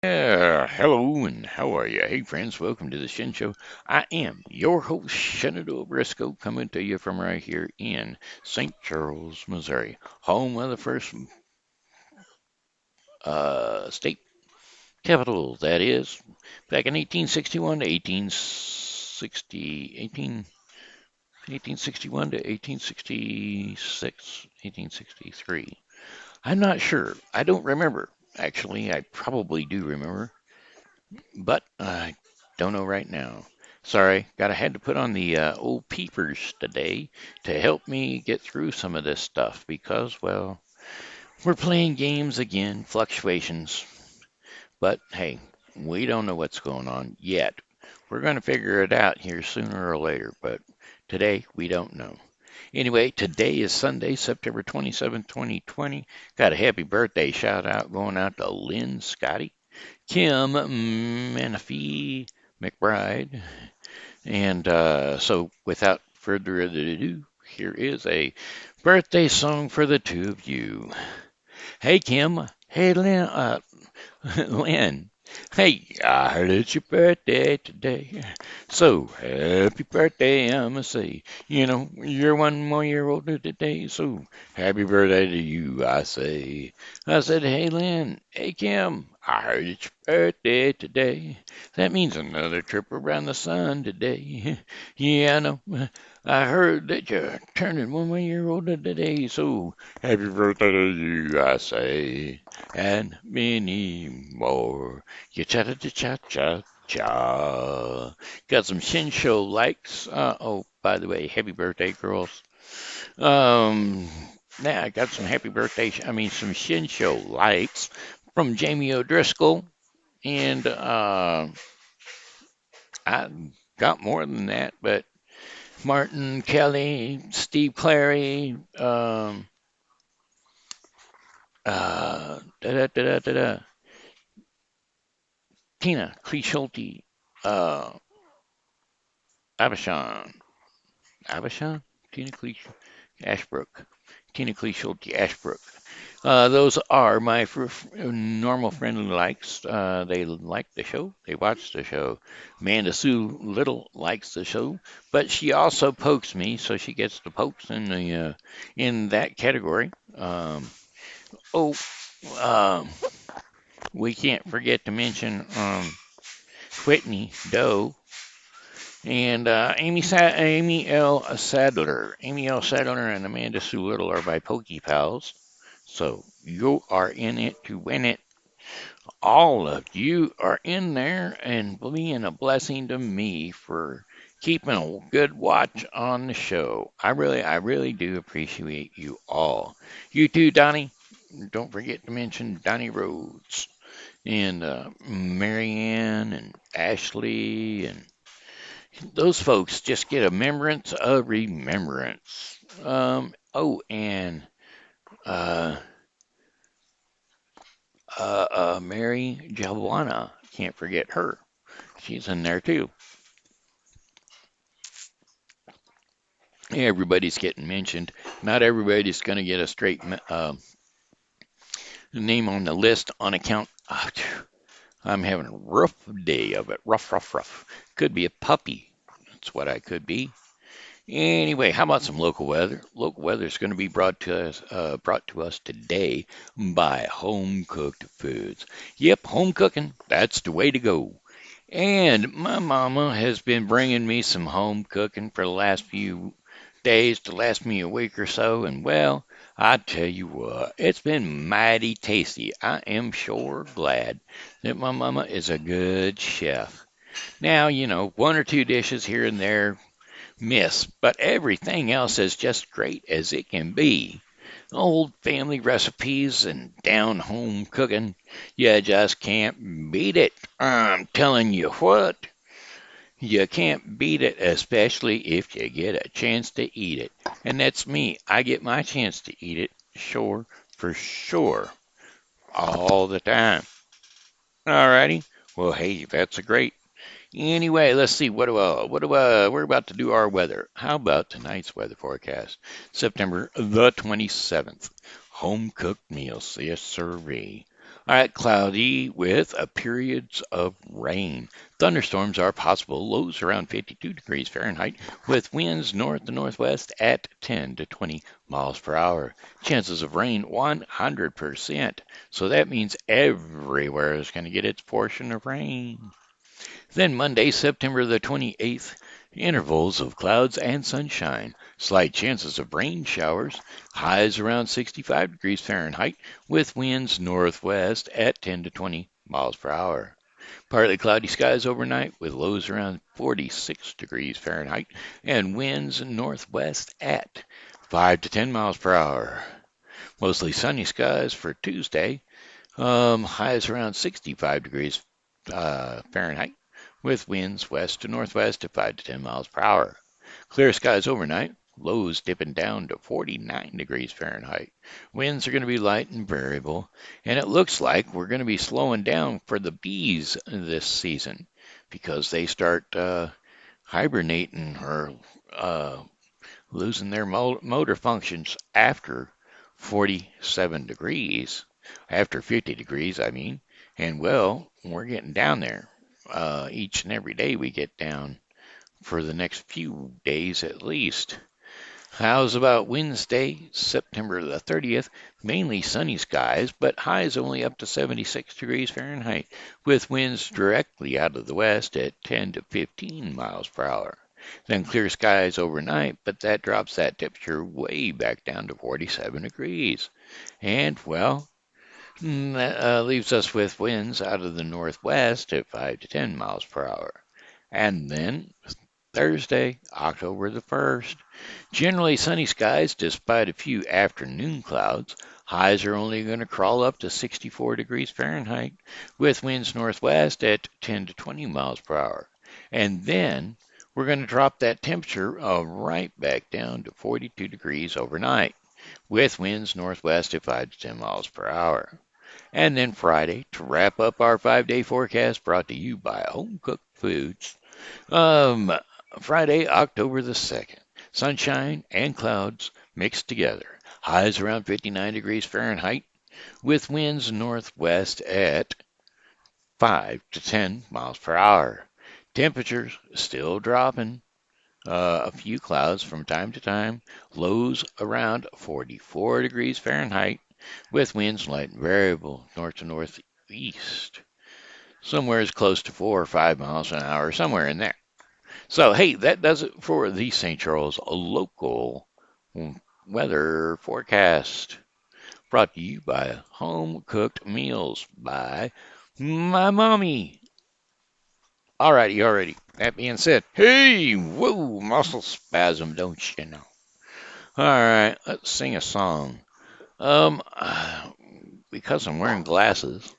Hello and how are you? Hey friends, welcome to the Shen Show. I am your host, Shenandoah Briscoe, coming to you from right here in St. Charles, Missouri, home of the first state capital, that is, back in 1861 to 1861 to 1866, 1863. I'm not sure. I don't remember. Actually, I probably do remember. But I don't know right now. Sorry, had to put on the old peepers today to help me get through some of this stuff because, well, we're playing games again, fluctuations. But hey, we don't know what's going on yet. We're going to figure it out here sooner or later, but today we don't know. Anyway, today is Sunday, September 27th, 2020. Got a happy birthday shout out going out to Lynn Scotty, Kim Menifee McBride. And so, without further ado, here is a birthday song for the two of you. Hey, Kim. Hey, Lynn. Lynn. Hey, I heard it's your birthday today. So, happy birthday, I'ma say. You know, you're 1 more year older today, so happy birthday to you, I say. I said, hey, Lynn. Hey, Kim. I heard it's your birthday today. That means another trip around the sun today. Yeah, I know. I heard that you're turning 1 more year older today, so happy birthday to you, I say. And many more. You cha cha cha cha cha. Got some Shen Show likes. Oh, by the way, happy birthday, girls. Um, Now I got some happy birthday. Some Shen Show likes from Jamie O'Driscoll, and I got more than that, but Martin Kelly, Steve Clary, da da da da da da, Tina Clisholti, uh, Abishan. Abishan? Tina Cliche Ashbrook. Tina Cliche Ashbrook. Those are my normal friendly likes. They like the show. They watch the show. Amanda Sue Little likes the show, but she also pokes me, so she gets the pokes in that category. Oh, um, we can't forget to mention Whitney Doe and Amy L. Sadler. Amy L. Sadler and Amanda Sue Little are my Pokey Pals. So you are in it to win it. All of you are in there and being a blessing to me for keeping a good watch on the show. I really do appreciate you all. You too, Donnie. Don't forget to mention Donnie Rhodes and Marianne and Ashley and those folks just get a remembrance of remembrance. And uh, Mary Joanna, can't forget her. She's in there too. Everybody's getting mentioned. Not everybody's going to get a straight name on the list on account. I'm having a rough day of it. Rough, rough, rough. Could be a puppy. That's what I could be. Anyway, how about some local weather? Local weather is going to be brought to us today by Home Cooked Foods. Yep, home cooking, that's the way to go. And my mama has been bringing me some home cooking for the last few days to last me a week or so, and well, I tell you what, it's been mighty tasty. I am sure glad that my mama is a good chef. Now, one or two dishes here and there miss, but everything else is just great as it can be. Old family recipes and down home cooking, you just can't beat it. I'm telling you what, you can't beat it, especially if you get a chance to eat it. And that's me. I get my chance to eat it, sure, for sure, all the time. Alrighty. Well, hey, that's a great. Anyway, let's see. We're about to do our weather. How about tonight's weather forecast? September the 27th. Home cooked meals. Yes, sirree. All right, cloudy with periods of rain. Thunderstorms are possible. Lows around 52 degrees Fahrenheit with winds north to northwest at 10 to 20 miles per hour. Chances of rain 100%. So that means everywhere is going to get its portion of rain. Then Monday, September the 28th, intervals of clouds and sunshine. Slight chances of rain showers. Highs around 65 degrees Fahrenheit with winds northwest at 10 to 20 miles per hour. Partly cloudy skies overnight with lows around 46 degrees Fahrenheit and winds northwest at 5 to 10 miles per hour. Mostly sunny skies for Tuesday. Highs around 65 degrees Fahrenheit with winds west to northwest at 5 to 10 miles per hour. Clear skies overnight. Lows dipping down to 49 degrees Fahrenheit. Winds are going to be light and variable, and it looks like we're going to be slowing down for the bees this season because they start hibernating or losing their motor functions after 47 degrees, after 50 degrees, I mean. And well, we're getting down there. Each and every day we get down for the next few days at least. How's about Wednesday, September the 30th? Mainly sunny skies, but highs only up to 76 degrees Fahrenheit, with winds directly out of the west at 10 to 15 miles per hour. Then clear skies overnight, but that drops that temperature way back down to 47 degrees. And, well, that leaves us with winds out of the northwest at 5 to 10 miles per hour. And then Thursday, October the 1st. Generally sunny skies despite a few afternoon clouds. Highs are only going to crawl up to 64 degrees Fahrenheit with winds northwest at 10 to 20 miles per hour. And then we're going to drop that temperature right back down to 42 degrees overnight with winds northwest at 5 to 10 miles per hour. And then Friday, to wrap up our 5-day forecast brought to you by Home Cooked Foods. Um, Friday, October the 2nd. Sunshine and clouds mixed together. Highs around 59 degrees Fahrenheit with winds northwest at 5 to 10 miles per hour. Temperatures still dropping. A few clouds from time to time. Lows around 44 degrees Fahrenheit with winds light and variable north to northeast. Somewhere as close to 4 or 5 miles an hour, somewhere in there. So, hey, that does it for the St. Charles local weather forecast. Brought to you by Home Cooked Meals by my mommy. Alrighty. That being said, hey, whoa, muscle spasm, don't you know? Alright, let's sing a song. Um, because I'm wearing glasses,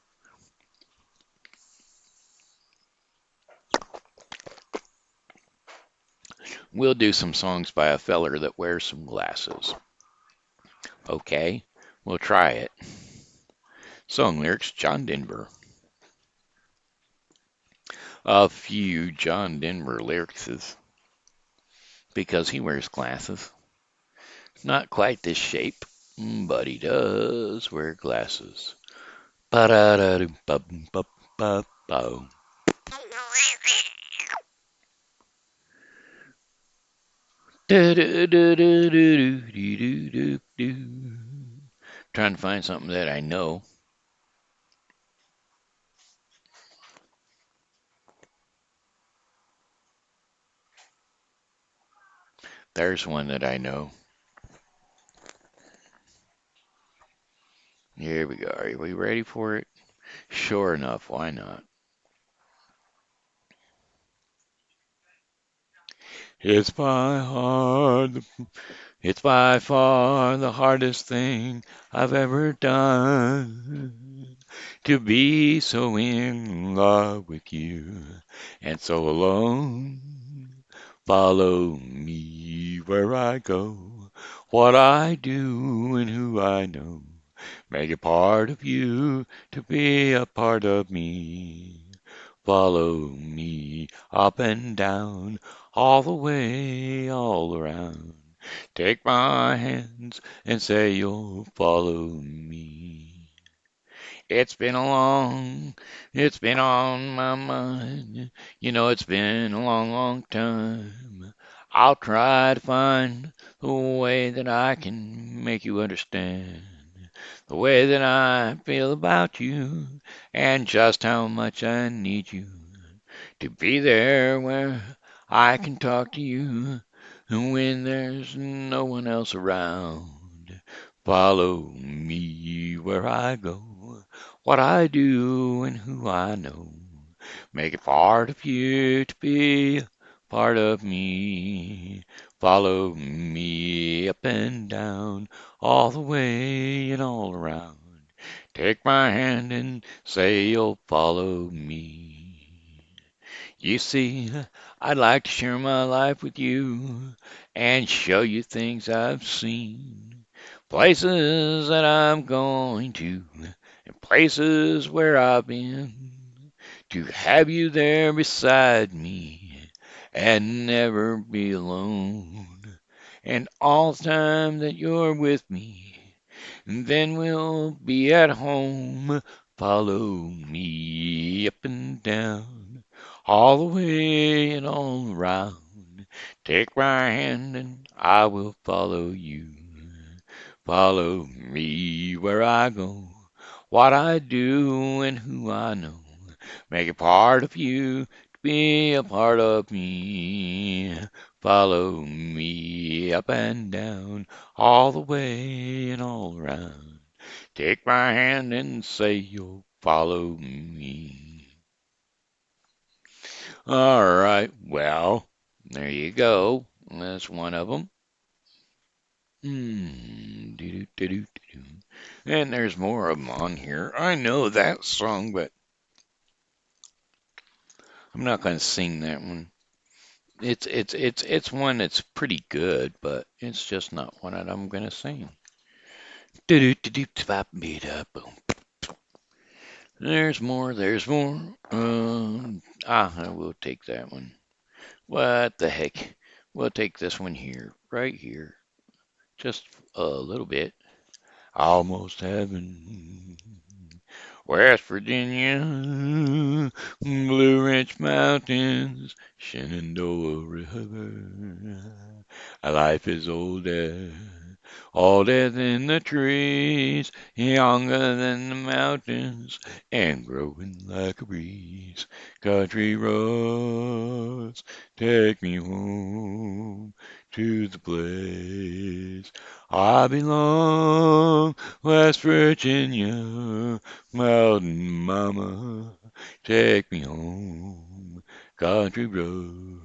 we'll do some songs by a feller that wears some glasses. Okay, we'll try it. Song lyrics, John Denver. A few John Denver lyrics because he wears glasses. Not quite this shape, but he does wear glasses. Ba-da-da-doo-ba-ba-ba-ba. Trying to find something that I know. There's one that I know. Here we go. Are we ready for it? Sure enough, why not? It's by hard It's by far the hardest thing I've ever done to be so in love with you and so alone. Follow me where I go, what I do and who I know. Make it part of you to be a part of me. Follow me up and down, all the way, all around. Take my hands and say you'll follow me. It's been on my mind. You know, it's been a long, long time. I'll try to find the way that I can make you understand the way that I feel about you and just how much I need you to be there where I can talk to you when there's no one else around. Follow me where I go, what I do and who I know. Make it part of you to be part of me. Follow me up and down, all the way and all around. Take my hand and say you'll follow me. You see, I'd like to share my life with you and show you things I've seen, places that I'm going to, and places where I've been. To have you there beside me and never be alone. And all the time that you're with me, then we'll be at home. Follow me up and down, all the way and all around. Take my hand and I will follow you. Follow me where I go, what I do and who I know. Make it part of you to be a part of me. Follow me up and down, all the way and all around. Take my hand and say you'll follow me. All right, well, there you go. That's one of them. Doo-doo-doo-doo-doo. And there's more of them on here. I know that song, but I'm not going to sing that one. It's one that's pretty good, but it's just not one that I'm going to sing. There's more, there's more. I will take that one. What the heck? We'll take this one here, right here. Just a little bit. Almost heaven. West Virginia, Blue Ridge Mountains, Shenandoah River. Life is older than the trees, younger than the mountains, and growing like a breeze. Country roads, take me home to the place I belong. West Virginia, mountain mama, take me home. Country roads,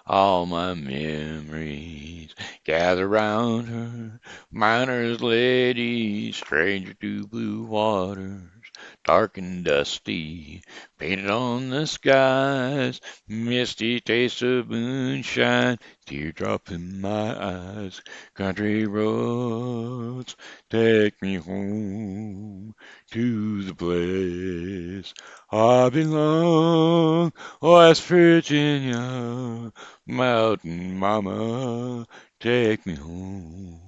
all my memories gather round her. Miner's lady, stranger to blue waters, dark and dusty, painted on the skies. Misty taste of moonshine, teardrop in my eyes. Country roads, take me home to the place I belong. West Virginia, mountain mama, take me home.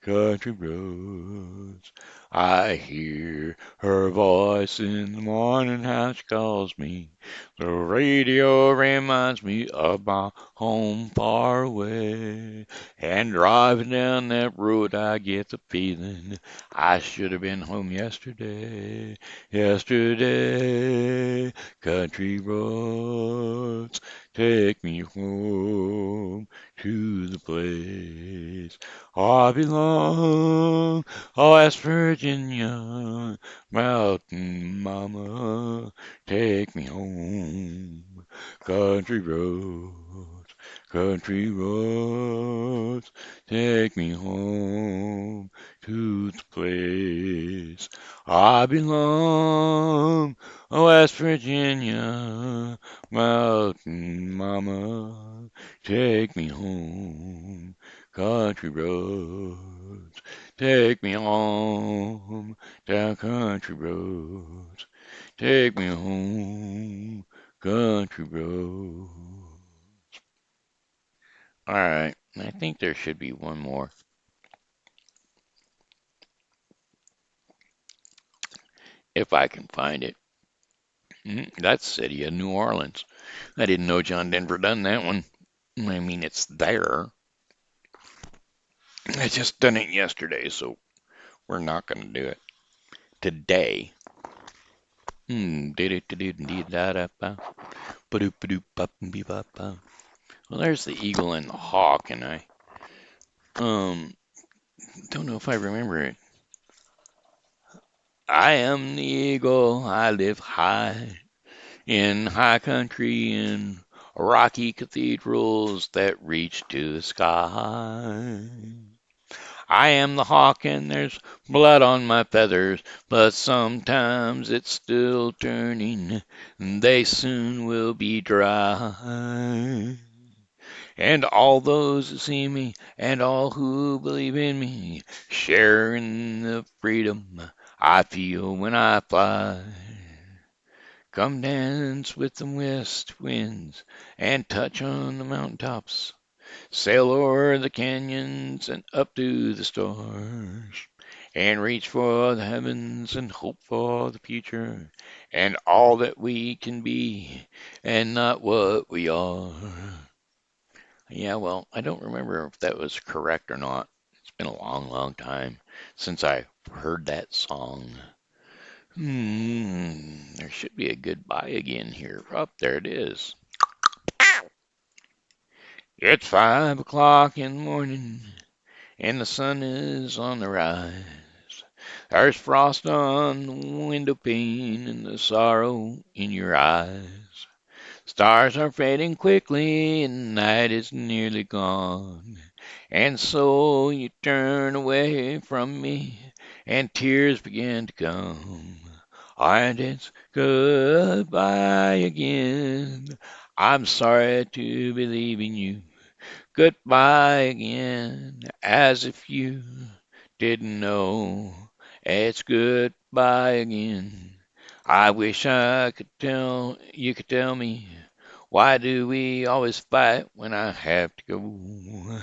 Country roads, I hear her voice in the morning, how she calls me. The radio reminds me of my home far away. And driving down that road, I get the feeling I should have been home yesterday. Yesterday, country roads, take me home to the place I belong. Oh, West Virginia, mountain mama, take me home. Country roads, country roads, take me home to the place I belong. Oh, West Virginia, mountain mama, take me home. Country roads, take me home. Down country roads, take me home. Country roads. All right, I think there should be one more. if I can find it. That's City of New Orleans. I didn't know John Denver done that one. I mean, it's there. I just done it yesterday, so we're not going to do it today. Well, there's the eagle and the hawk, and I don't know if I remember it. I am the eagle, I live high in high country in rocky cathedrals that reach to the sky. I am the hawk and there's blood on my feathers, but sometimes it's still turning, and they soon will be dry. And all those who see me and all who believe in me share in the freedom I feel when I fly. Come dance with the west winds and touch on the mountaintops. Sail o'er the canyons and up to the stars. And reach for the heavens and hope for the future. And all that we can be and not what we are. Yeah, well, I don't remember if that was correct or not. It's been a long, long time since I heard that song. There should be a goodbye again here. Up there it is. It's 5 o'clock in the morning, and the sun is on the rise. There's frost on the window pane and the sorrow in your eyes. Stars are fading quickly and night is nearly gone. And so you turn away from me and tears begin to come. And it's goodbye again. I'm sorry to be leaving you. Goodbye again, as if you didn't know. It's goodbye again. I wish I could tell you could tell me, why do we always fight when I have to go?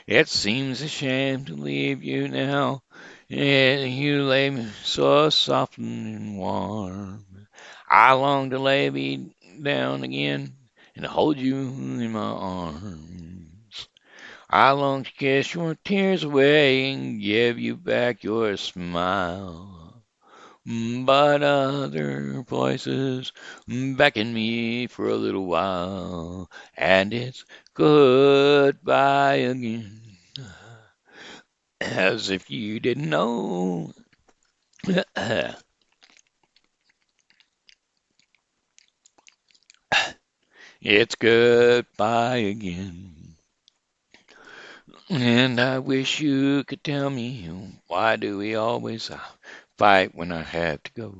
It seems a shame to leave you now, and you lay me so soft and warm. I long to lay me down again and hold you in my arms. I long to kiss your tears away and give you back your smile. But other voices beckon me for a little while, and it's goodbye again, as if you didn't know. It's goodbye again. And I wish you could tell me, why do we always fight when I have to go?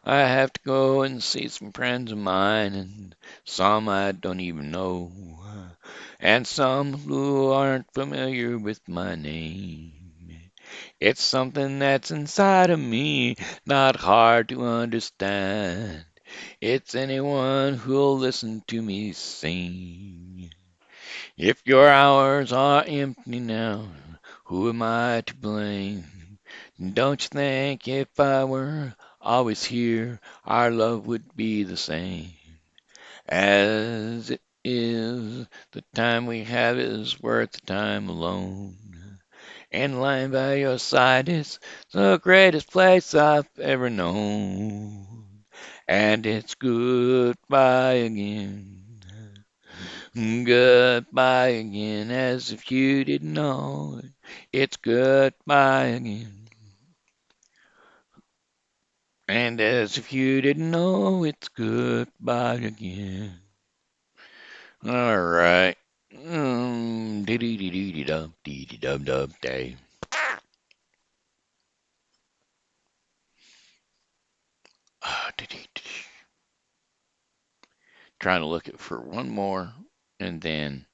I have to go and see some friends of mine, and some I don't even know, and some who aren't familiar with my name. It's something that's inside of me, not hard to understand. It's anyone who'll listen to me sing. If your hours are empty now, who am I to blame? Don't you think if I were always here, our love would be the same? As it is, the time we have is worth the time alone. And lying by your side is the greatest place I've ever known. And it's goodbye again. Goodbye again, as if you didn't know it. It's goodbye again. And as if you didn't know, it's goodbye again. All right. Dee dee dee dee dub dee dee dub dub day. Trying to look it for one more, and then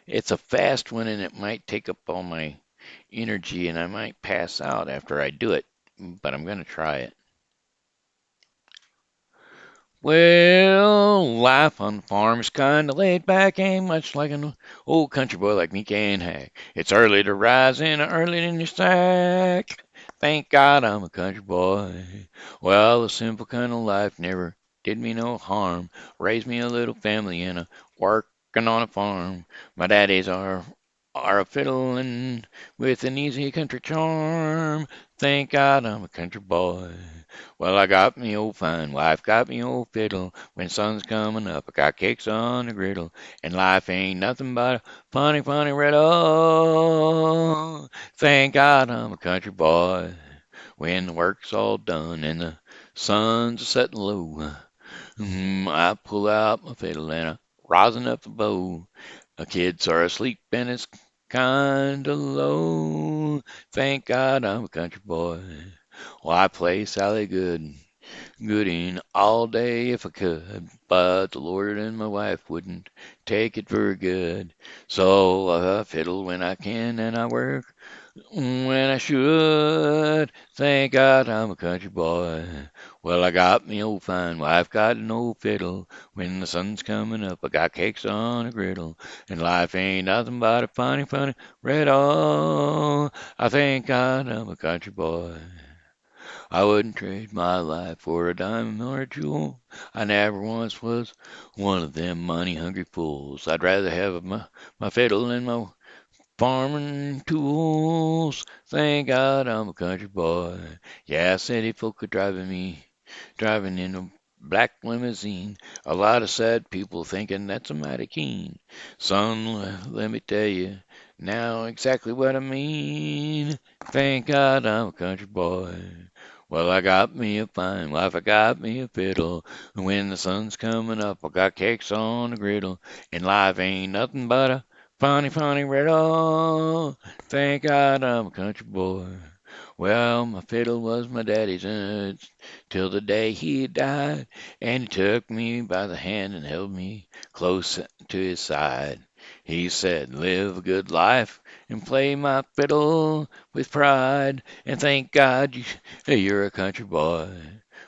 it's a fast one, and it might take up all my energy, and I might pass out after I do it. But I'm gonna try it. Well, life on the farm is kinda laid back, ain't much like an old country boy like me can hack. It's early to rise and early in your sack. Thank God I'm a country boy. Well, a simple kind of life never did me no harm. Raised me a little family and a working on a farm. My daddies are a fiddling with an easy country charm. Thank God I'm a country boy. Well, I got me old fine wife, got me old fiddle. When sun's coming up, I got cakes on the griddle. And life ain't nothing but a funny, funny riddle. Thank God I'm a country boy. When the work's all done and the sun's setting low, I pull out my fiddle and I rosin up the bow. The kids are asleep and it's kinda low. Thank God I'm a country boy. Well, I play Sally Gooding all day if I could, but the Lord and my wife wouldn't take it very good. So I fiddle when I can and I work when I should. Thank God I'm a country boy. Well, I got me old fine wife, got an old fiddle. When the sun's coming up, I got cakes on a griddle. And life ain't nothing but a funny, funny riddle. I thank God I'm a country boy. I wouldn't trade my life for a diamond or a jewel. I never once was one of them money-hungry fools. I'd rather have my fiddle and my farming tools. Thank God I'm a country boy. Yeah, city folk are driving in a black limousine. A lot of sad people thinking that's a mighty keen. Son, let me tell you now exactly what I mean. Thank God I'm a country boy. Well, I got me a fine wife, I got me a fiddle. And when the sun's coming up, I got cakes on the griddle. And life ain't nothing but a funny, funny riddle. Thank God I'm a country boy. Well, my fiddle was my daddy's till the day he died. And he took me by the hand and held me close to his side. He said, live a good life and play my fiddle with pride. And thank God you're a country boy.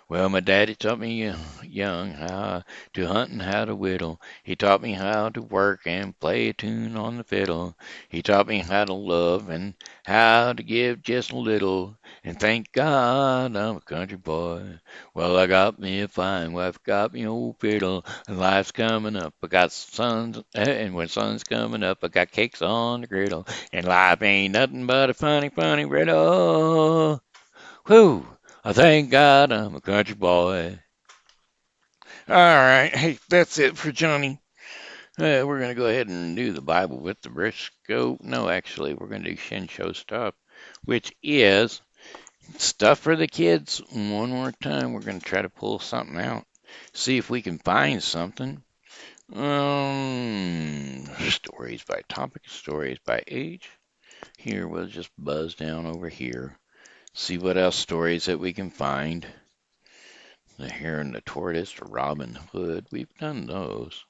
Well, my daddy taught me young how to hunt and how to whittle. He taught me how to work and play a tune on the fiddle. He taught me how to love and how to give just a little. And thank God I'm a country boy. Well, I got me a fine wife, got me old fiddle, and life's coming up. I got sons, and when sun's coming up, I got cakes on the griddle. And life ain't nothing but a funny, funny riddle. Whew! I thank God I'm a country boy. All right, hey, that's it for Johnny. We're going to go ahead and do the Bible with the Briscoe. No, actually, we're going to do Shen Show stuff, which is stuff for the kids. One more time, we're going to try to pull something out, see if we can find something. Stories by topic, stories by age. Here, we'll just buzz down over here, see what else stories that we can find. The Hare and the Tortoise, Robin Hood, we've done those.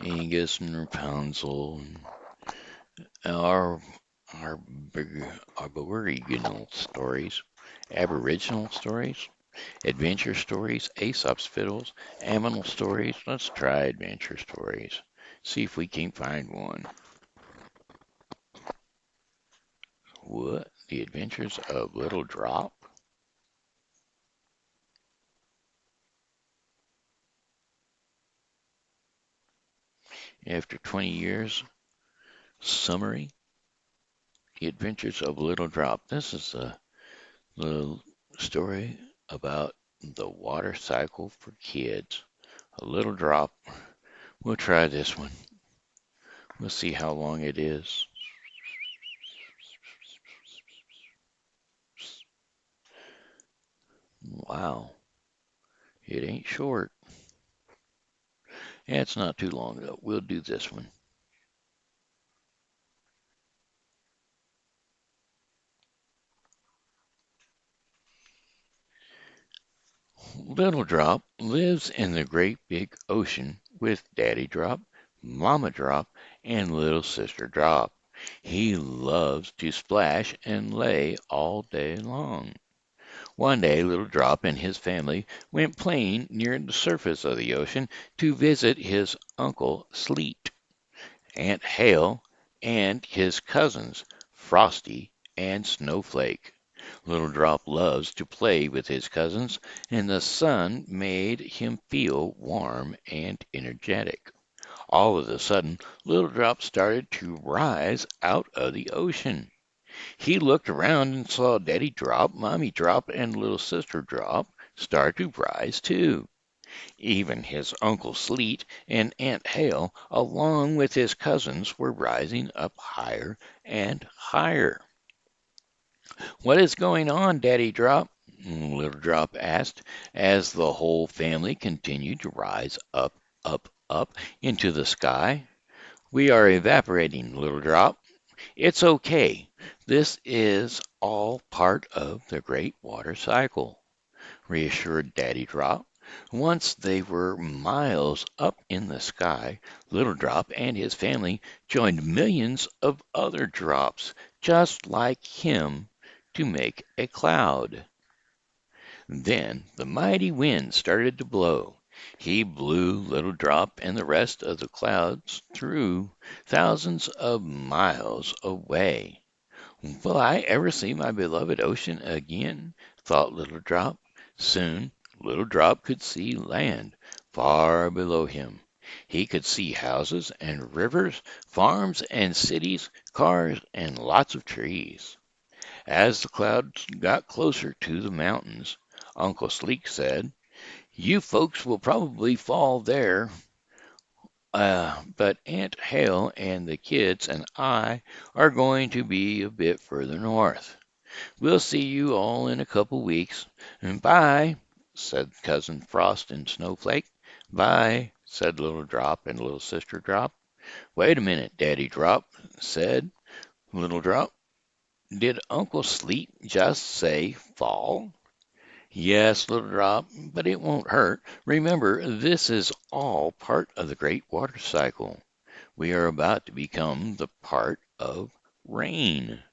Angus and Rapunzel, our our Aboriginal stories, Aboriginal stories, adventure stories, Aesop's fiddles, animal stories. Let's try adventure stories. See if we can find one. What? The Adventures of Little Drop? After 20 years, summary. The Adventures of Little Drop. This is a little story about the water cycle for kids. A little drop. We'll try this one. We'll see how long it is. Wow, it ain't short. Yeah, it's not too long though. We'll do this one. Little Drop lives in the great big ocean with Daddy Drop, Mama Drop, and little sister Drop. He loves to splash and lay all day long. One day Little Drop and his family went playing near the surface of the ocean to visit his uncle Sleet, Aunt Hail, and his cousins Frosty and Snowflake. Little Drop loves to play with his cousins, and the sun made him feel warm and energetic. All of a sudden, Little Drop started to rise out of the ocean. He looked around and saw Daddy Drop, Mommy Drop, and Little Sister Drop start to rise too. Even his Uncle Sleet and Aunt Hail, along with his cousins, were rising up higher and higher. "What is going on, Daddy Drop?" Little Drop asked, as the whole family continued to rise up, up, up into the sky. "We are evaporating, Little Drop. It's okay. This is all part of the great water cycle," reassured Daddy Drop. Once they were miles up in the sky, Little Drop and his family joined millions of other drops just like him to make a cloud. Then the mighty wind started to blow. He blew Little Drop and the rest of the clouds through thousands of miles away. "Will I ever see my beloved ocean again?" thought Little Drop. Soon Little Drop could see land far below him. He could see houses and rivers, farms and cities, cars and lots of trees. As the clouds got closer to the mountains, Uncle Sleek said, "You folks will probably fall there, but Aunt Hale and the kids and I are going to be a bit further north. We'll see you all in a couple weeks. And bye," said Cousin Frost and Snowflake. "Bye," said Little Drop and Little Sister Drop. "Wait a minute, Daddy Drop," said Little Drop. "Did Uncle Sleet just say fall?" "Yes, Little Drop, but it won't hurt. Remember, this is all part of the great water cycle. We are about to become the part of rain.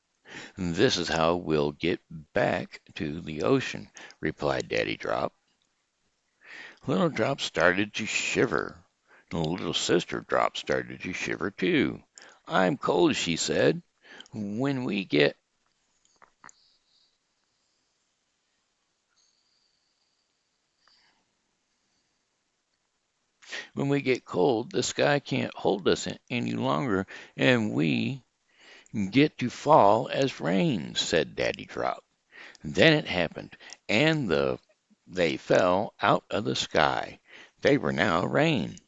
This is how we'll get back to the ocean," replied Daddy Drop. Little Drop started to shiver. The Little Sister Drop started to shiver too. "I'm cold," she said. When we get when we get cold, the sky can't hold us any longer, and we get to fall as rain," said Daddy Drop. Then it happened, and they fell out of the sky. They were now rain.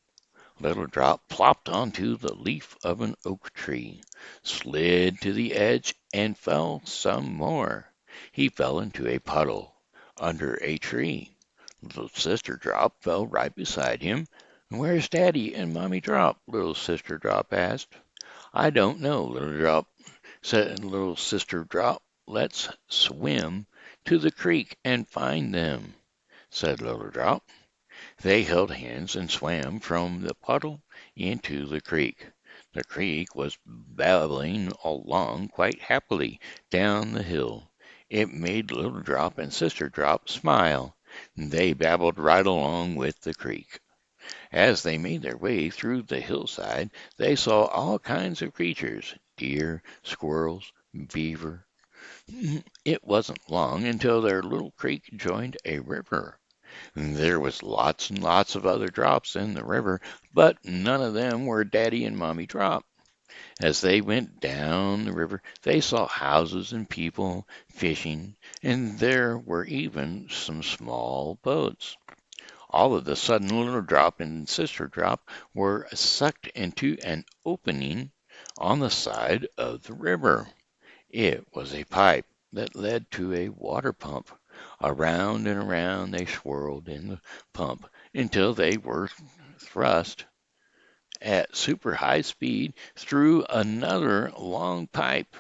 Little Drop plopped onto the leaf of an oak tree, slid to the edge, and fell some more. He fell into a puddle under a tree. Little Sister Drop fell right beside him. "Where's Daddy and Mommy Drop?" Little Sister Drop asked. "I don't know, Little Drop," said Little Sister Drop. "Let's swim to the creek and find them," said Little Drop. They held hands and swam from the puddle into the creek. The creek was babbling along quite happily down the hill. It made Little Drop and Sister Drop smile. They babbled right along with the creek. As they made their way through the hillside, they saw all kinds of creatures: deer, squirrels, beaver. It wasn't long until their little creek joined a river. There was lots and lots of other drops in the river, but none of them were Daddy and Mommy Drop. As they went down the river, they saw houses and people fishing, and there were even some small boats. All of a sudden, Little Drop and Sister Drop were sucked into an opening on the side of the river. It was a pipe that led to a water pump. Around and around they swirled in the pump until they were thrust at super high speed through another long pipe.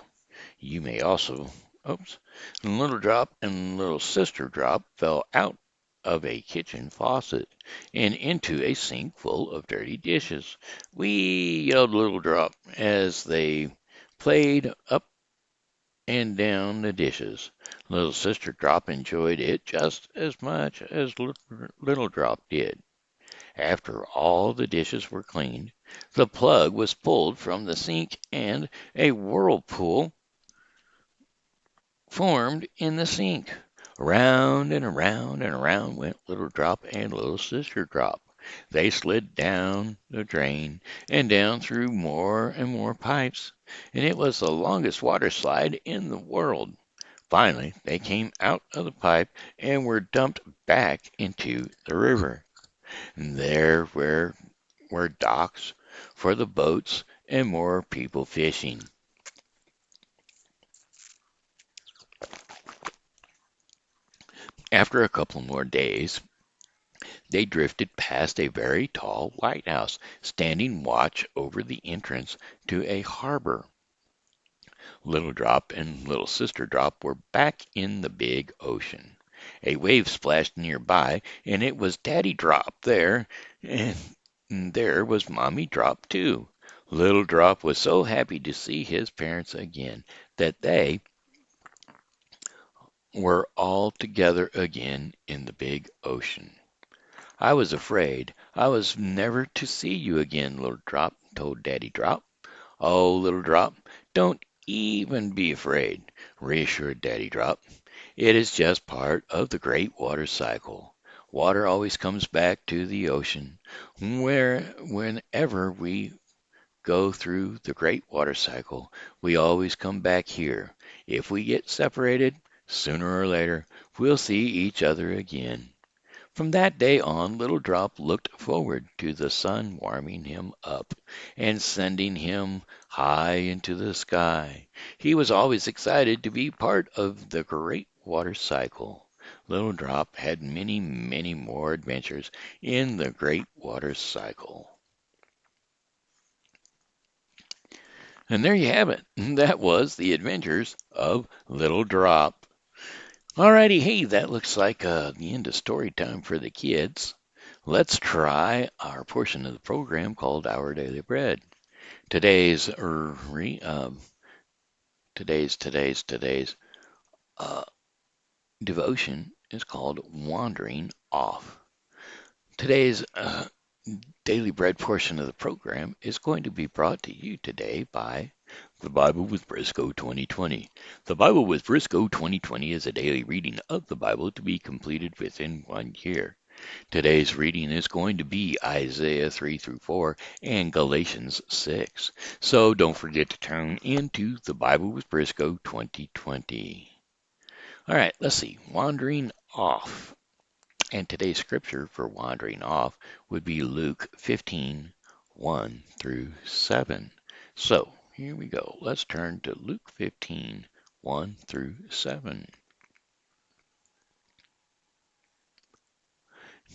You may also, oops, Little Drop and Little Sister Drop fell out of a kitchen faucet and into a sink full of dirty dishes. "Wee!" yelled Little Drop as they played up and down the dishes. Little Sister Drop enjoyed it just as much as Little Drop did. After all the dishes were cleaned, the plug was pulled from the sink and a whirlpool formed in the sink. Around and around and around went Little Drop and Little Sister Drop. They slid down the drain and down through more and more pipes, and it was the longest water slide in the world. Finally, they came out of the pipe and were dumped back into the river. And there were docks for the boats and more people fishing. After a couple more days, they drifted past a very tall lighthouse, standing watch over the entrance to a harbor. Little Drop and Little Sister Drop were back in the big ocean. A wave splashed nearby, and it was Daddy Drop there, and there was Mommy Drop too. Little Drop was so happy to see his parents again that they were all together again in the big ocean. I was afraid I was never to see you again, Little Drop told Daddy Drop. Oh, Little Drop, don't even be afraid, reassured Daddy Drop. It is just part of the great water cycle. Water always comes back to the ocean. Whenever we go through the great water cycle, we always come back here. If we get separated, sooner or later, we'll see each other again. From that day on, Little Drop looked forward to the sun warming him up and sending him high into the sky. He was always excited to be part of the great water cycle. Little Drop had many, many more adventures in the great water cycle. And there you have it. That was the adventures of Little Drop. Alrighty, hey, that looks like the end of story time for the kids. Let's try our portion of the program called Our Daily Bread. Today's today's devotion is called Wandering Off. Today's Daily Bread portion of the program is going to be brought to you today by The Bible with Briscoe 2020. The Bible with Briscoe 2020 is a daily reading of the Bible to be completed within 1 year. Today's reading is going to be Isaiah 3 through 4 and Galatians 6. So don't forget to turn into The Bible with Briscoe 2020. All right, let's see. Wandering Off. And today's scripture for wandering off would be Luke 15, 1 through 7. So here we go. Let's turn to Luke 15, 1 through 7.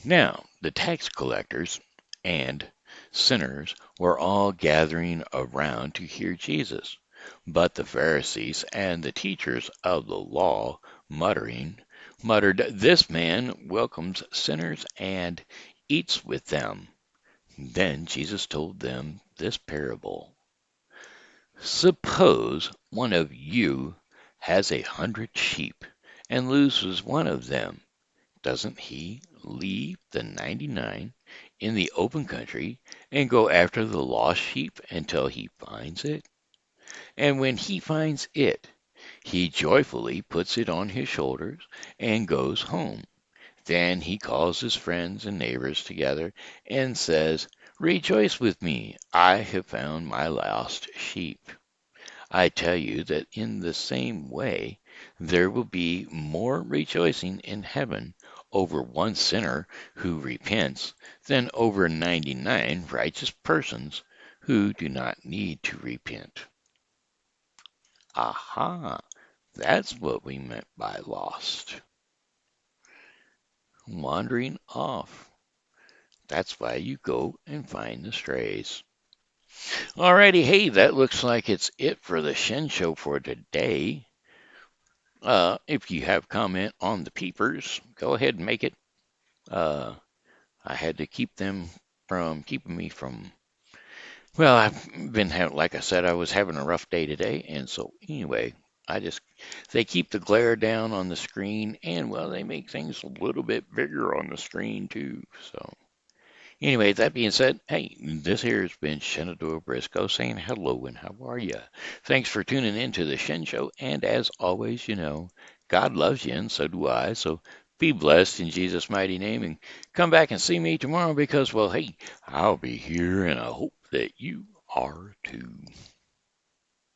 Now, the tax collectors and sinners were all gathering around to hear Jesus. But the Pharisees and the teachers of the law muttered, "This man welcomes sinners and eats with them." Then Jesus told them this parable. Suppose one of you has 100 sheep and loses one of them. Doesn't he leave the 99 in the open country and go after the lost sheep until he finds it? And when he finds it, he joyfully puts it on his shoulders and goes home. Then he calls his friends and neighbors together and says, "Rejoice with me, I have found my lost sheep." I tell you that in the same way, there will be more rejoicing in heaven over one sinner who repents than over 99 righteous persons who do not need to repent. Aha! That's what we meant by lost. Wandering off. That's why you go and find the strays. Alrighty, hey, that looks like it's it for the Shen Show for today. If you have comment on the peepers, go ahead and make it. I had to keep them from keeping me from. Well, I've been having, like I said, I was having a rough day today, and so anyway, I just they keep the glare down on the screen, and well, they make things a little bit bigger on the screen too. So anyway, that being said, hey, this here has been Shenandoah Briscoe saying hello and how are you? Thanks for tuning in to the Shen Show, and as always, God loves you, and so do I. So be blessed in Jesus' mighty name, and come back and see me tomorrow because, well, hey, I'll be here, and I hope that you are too.